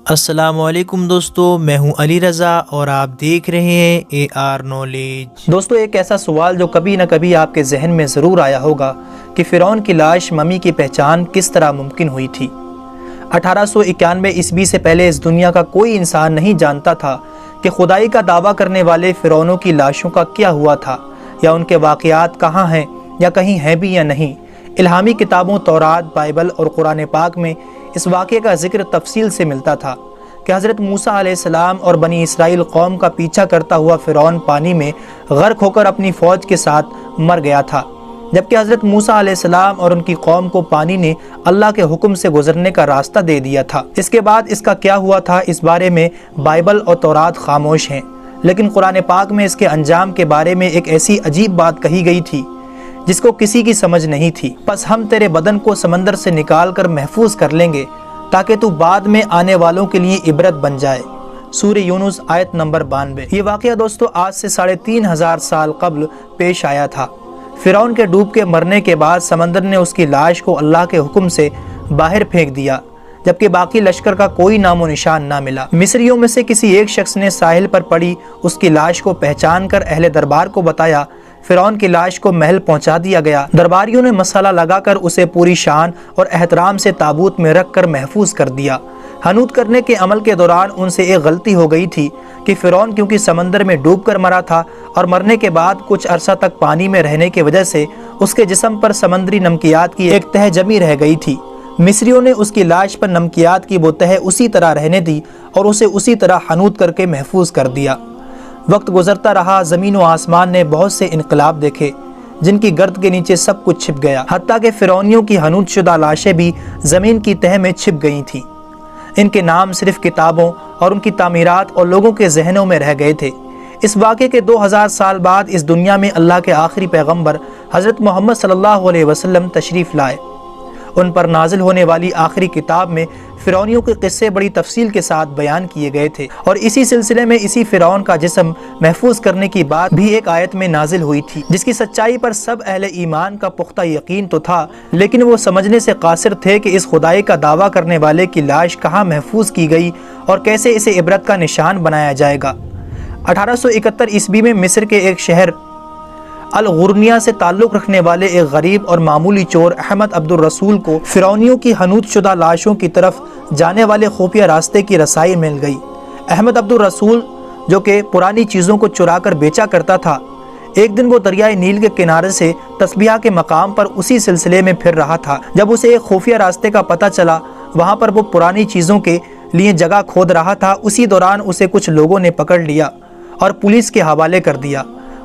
السلام علیکم دوستو، میں ہوں علی رضا اور آپ دیکھ رہے ہیں اے آر نالج۔ دوستو، ایک ایسا سوال جو کبھی نہ کبھی آپ کے ذہن میں ضرور آیا ہوگا کہ فرعون کی لاش ممی کی پہچان کس طرح ممکن ہوئی تھی۔ 1891 عیسوی سے پہلے اس دنیا کا کوئی انسان نہیں جانتا تھا کہ خدائی کا دعویٰ کرنے والے فرعونوں کی لاشوں کا کیا ہوا تھا، یا ان کے واقعات کہاں ہیں، یا کہیں ہیں بھی یا نہیں۔ الہامی کتابوں تورات، بائبل اور قرآن پاک میں اس واقعے کا ذکر تفصیل سے ملتا تھا کہ حضرت موسیٰ علیہ السلام اور بنی اسرائیل قوم کا پیچھا کرتا ہوا فرعون پانی میں غرق ہو کر اپنی فوج کے ساتھ مر گیا تھا، جبکہ حضرت موسیٰ علیہ السلام اور ان کی قوم کو پانی نے اللہ کے حکم سے گزرنے کا راستہ دے دیا تھا۔ اس کے بعد اس کا کیا ہوا تھا، اس بارے میں بائبل اور تورات خاموش ہیں، لیکن قرآن پاک میں اس کے انجام کے بارے میں ایک ایسی عجیب بات کہی گئی تھی جس کو کسی کی سمجھ نہیں تھی۔ پس ہم تیرے بدن کو سمندر سے نکال کر محفوظ کر لیں گے تاکہ تو بعد میں آنے والوں کے لیے عبرت بن جائے۔ سورہ یونس آیت نمبر 92۔ یہ واقعہ دوستو آج سے 3500 سال قبل پیش آیا تھا۔ فرعون کے ڈوب کے مرنے کے بعد سمندر نے اس کی لاش کو اللہ کے حکم سے باہر پھینک دیا، جبکہ باقی لشکر کا کوئی نام و نشان نہ ملا۔ مصریوں میں سے کسی ایک شخص نے ساحل پر پڑی اس کی لاش کو پہچان کر اہل دربار کو بتایا۔ فرعون کی لاش کو محل پہنچا دیا گیا۔ درباریوں نے مسالہ لگا کر اسے پوری شان اور احترام سے تابوت میں رکھ کر محفوظ کر دیا۔ حنوط کرنے کے عمل کے دوران ان سے ایک غلطی ہو گئی تھی کہ فرعون کیونکہ سمندر میں ڈوب کر مرا تھا اور مرنے کے بعد کچھ عرصہ تک پانی میں رہنے کی وجہ سے اس کے جسم پر سمندری نمکیات کی ایک تہہ جمی رہ گئی تھی۔ مصریوں نے اس کی لاش پر نمکیات کی وہ تہہ اسی طرح رہنے دی اور اسے اسی طرح حنوط کر کے محفوظ کر دیا۔ وقت گزرتا رہا، زمین و آسمان نے بہت سے انقلاب دیکھے جن کی گرد کے نیچے سب کچھ چھپ گیا، حتیٰ کہ فرعونیوں کی حنوط شدہ لاشیں بھی زمین کی تہہ میں چھپ گئی تھیں۔ ان کے نام صرف کتابوں اور ان کی تعمیرات اور لوگوں کے ذہنوں میں رہ گئے تھے۔ اس واقعے کے 2000 سال بعد اس دنیا میں اللہ کے آخری پیغمبر حضرت محمد صلی اللہ علیہ وسلم تشریف لائے۔ ان پر نازل ہونے والی آخری کتاب میں فرعونیوں کے قصے بڑی تفصیل کے ساتھ بیان کیے گئے تھے، اور اسی سلسلے میں اسی فرعون کا جسم محفوظ کرنے کی بات بھی ایک آیت میں نازل ہوئی تھی، جس کی سچائی پر سب اہل ایمان کا پختہ یقین تو تھا، لیکن وہ سمجھنے سے قاصر تھے کہ اس خدائی کا دعویٰ کرنے والے کی لاش کہاں محفوظ کی گئی اور کیسے اسے عبرت کا نشان بنایا جائے گا۔ 1871 عیسوی میں مصر کے ایک شہر الغرنیہ سے تعلق رکھنے والے ایک غریب اور معمولی چور احمد عبد الرسول کو فرعونیوں کی حنوط شدہ لاشوں کی طرف جانے والے خفیہ راستے کی رسائی مل گئی۔ احمد عبد الرسول، جو کہ پرانی چیزوں کو چرا کر بیچا کرتا تھا، ایک دن وہ دریائے نیل کے کنارے سے تسبیحہ کے مقام پر اسی سلسلے میں پھر رہا تھا۔ جب اسے ایک خفیہ راستے کا پتہ چلا، وہاں پر وہ پرانی چیزوں کے لیے جگہ کھود رہا تھا، اسی دوران اسے کچھ لوگوں نے پکڑ لیا اور پولیس کے حوالے کر دیا۔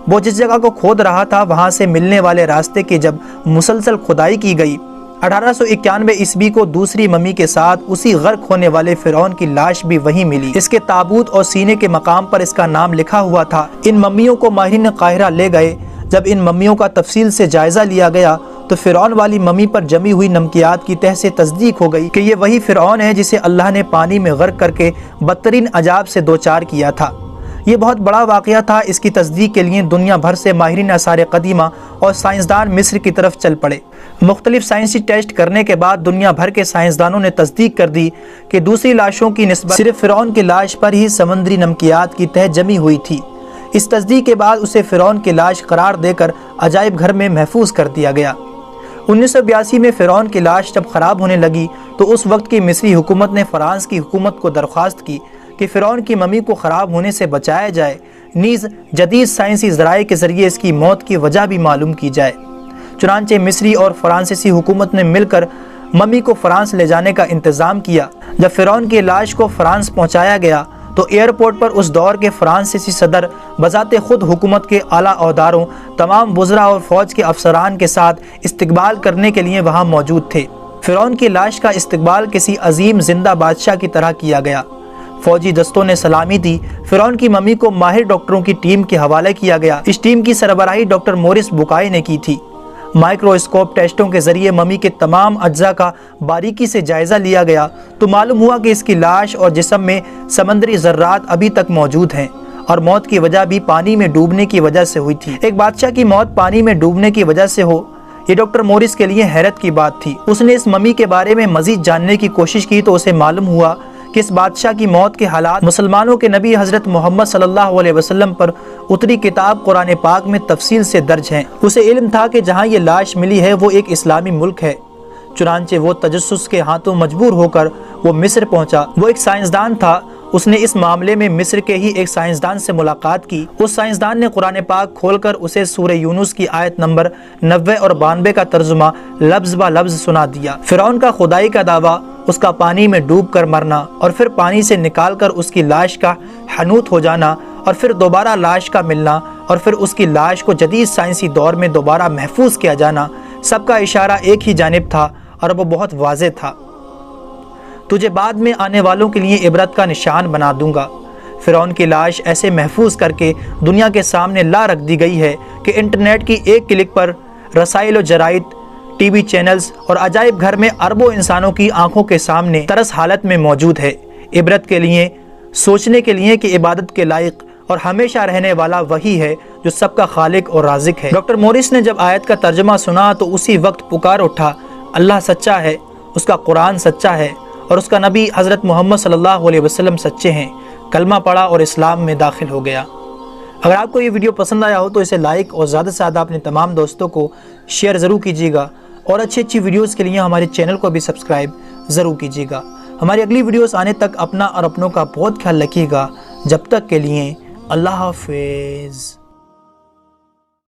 وہ جس جگہ کو کھود رہا تھا وہاں سے ملنے والے راستے کی جب مسلسل کھدائی کی گئی، 1891 عیسوی کو دوسری ممی کے ساتھ اسی غرق ہونے والے فرعون کی لاش بھی وہیں ملی۔ اس کے تابوت اور سینے کے مقام پر اس کا نام لکھا ہوا تھا۔ ان ممیوں کو ماہرین قاہرہ لے گئے۔ جب ان ممیوں کا تفصیل سے جائزہ لیا گیا تو فرعون والی ممی پر جمی ہوئی نمکیات کی تہ سے تصدیق ہو گئی کہ یہ وہی فرعون ہے جسے اللہ نے پانی میں غرق کر کے بدترین عذاب سے دوچار کیا تھا۔ یہ بہت بڑا واقعہ تھا۔ اس کی تصدیق کے لیے دنیا بھر سے ماہرین آثار قدیمہ اور سائنسدان مصر کی طرف چل پڑے۔ مختلف سائنسی ٹیسٹ کرنے کے بعد دنیا بھر کے سائنسدانوں نے تصدیق کر دی کہ دوسری لاشوں کی نسبت صرف فرعون کی لاش پر ہی سمندری نمکیات کی تہ جمی ہوئی تھی۔ اس تصدیق کے بعد اسے فرعون کی لاش قرار دے کر عجائب گھر میں محفوظ کر دیا گیا۔ 1982 میں فرعون کی لاش جب خراب ہونے لگی تو اس وقت کی مصری حکومت نے فرانس کی حکومت کو درخواست کی کہ فرعون کی ممی کو خراب ہونے سے بچایا جائے، نیز جدید سائنسی ذرائع کے ذریعے اس کی موت کی وجہ بھی معلوم کی جائے۔ چنانچہ مصری اور فرانسیسی حکومت نے مل کر ممی کو فرانس لے جانے کا انتظام کیا۔ جب فرعون کی لاش کو فرانس پہنچایا گیا تو ایئرپورٹ پر اس دور کے فرانسیسی صدر بذات خود حکومت کے اعلیٰ عہدیداروں، تمام وزراء اور فوج کے افسران کے ساتھ استقبال کرنے کے لیے وہاں موجود تھے۔ فرعون کی لاش کا استقبال کسی عظیم زندہ بادشاہ کی طرح کیا گیا۔ فوجی دستوں نے سلامی دی۔ فرعون کی ممی کو ماہر ڈاکٹروں کی ٹیم کے حوالے کیا گیا۔ اس ٹیم کی سربراہی ڈاکٹر مورس بکائی نے کی تھی۔ مائکرواسکوپ ٹیسٹوں کے ذریعے ممی کے تمام اجزاء کا باریکی سے جائزہ لیا گیا تو معلوم ہوا کہ اس کی لاش اور جسم میں سمندری ذرات ابھی تک موجود ہیں اور موت کی وجہ بھی پانی میں ڈوبنے کی وجہ سے ہوئی تھی۔ ایک بادشاہ کی موت پانی میں ڈوبنے کی وجہ سے ہو، یہ ڈاکٹر مورس کے لیے حیرت کی بات تھی۔ اس نے اس ممی کے بارے میں مزید جاننے کی کوشش کی تو اسے معلوم ہوا کہ اس بادشاہ کی موت کے حالات مسلمانوں کے نبی حضرت محمد صلی اللہ علیہ وسلم پر اتری کتاب قرآن پاک میں تفصیل سے درج ہیں۔ اسے علم تھا کہ جہاں یہ لاش ملی ہے وہ ایک اسلامی ملک ہے، چنانچہ وہ تجسس کے ہاتھوں مجبور ہو کر وہ مصر پہنچا۔ وہ ایک سائنسدان تھا، اس نے اس معاملے میں مصر کے ہی ایک سائنسدان سے ملاقات کی۔ اس سائنسدان نے قرآن پاک کھول کر اسے سورہ یونس کی آیت نمبر 90 اور 92 کا ترجمہ لفظ با لفظ سنا دیا۔ فرعون کا خدائی کا دعویٰ، اس کا پانی میں ڈوب کر مرنا اور پھر پانی سے نکال کر اس کی لاش کا حنوط ہو جانا اور پھر دوبارہ لاش کا ملنا اور پھر اس کی لاش کو جدید سائنسی دور میں دوبارہ محفوظ کیا جانا، سب کا اشارہ ایک ہی جانب تھا اور وہ بہت واضح تھا۔ تجھے بعد میں آنے والوں کے لیے عبرت کا نشان بنا دوں گا۔ فرعون کی لاش ایسے محفوظ کر کے دنیا کے سامنے لا رکھ دی گئی ہے کہ انٹرنیٹ کی ایک کلک پر رسائل و جرائد، ٹی وی چینلز اور عجائب گھر میں اربوں انسانوں کی آنکھوں کے سامنے ترس حالت میں موجود ہے، عبرت کے لیے، سوچنے کے لیے کہ عبادت کے لائق اور ہمیشہ رہنے والا وہی ہے جو سب کا خالق اور رازق ہے۔ ڈاکٹر مورس نے جب آیت کا ترجمہ سنا تو اسی وقت پکار اٹھا، اللہ سچا ہے، اس کا قرآن سچا ہے اور اس کا نبی حضرت محمد صلی اللہ علیہ وسلم سچے ہیں۔ کلمہ پڑھا اور اسلام میں داخل ہو گیا۔ اگر آپ کو یہ ویڈیو پسند آیا ہو تو اسے لائک اور زیادہ سے زیادہ اپنے تمام دوستوں کو شیئر ضرور کیجیے گا، اور اچھی ویڈیوز کے لیے ہمارے چینل کو بھی سبسکرائب ضرور کیجیے گا۔ ہماری اگلی ویڈیوز آنے تک اپنا اور اپنوں کا بہت خیال رکھیے گا۔ جب تک کے لیے اللہ حافظ۔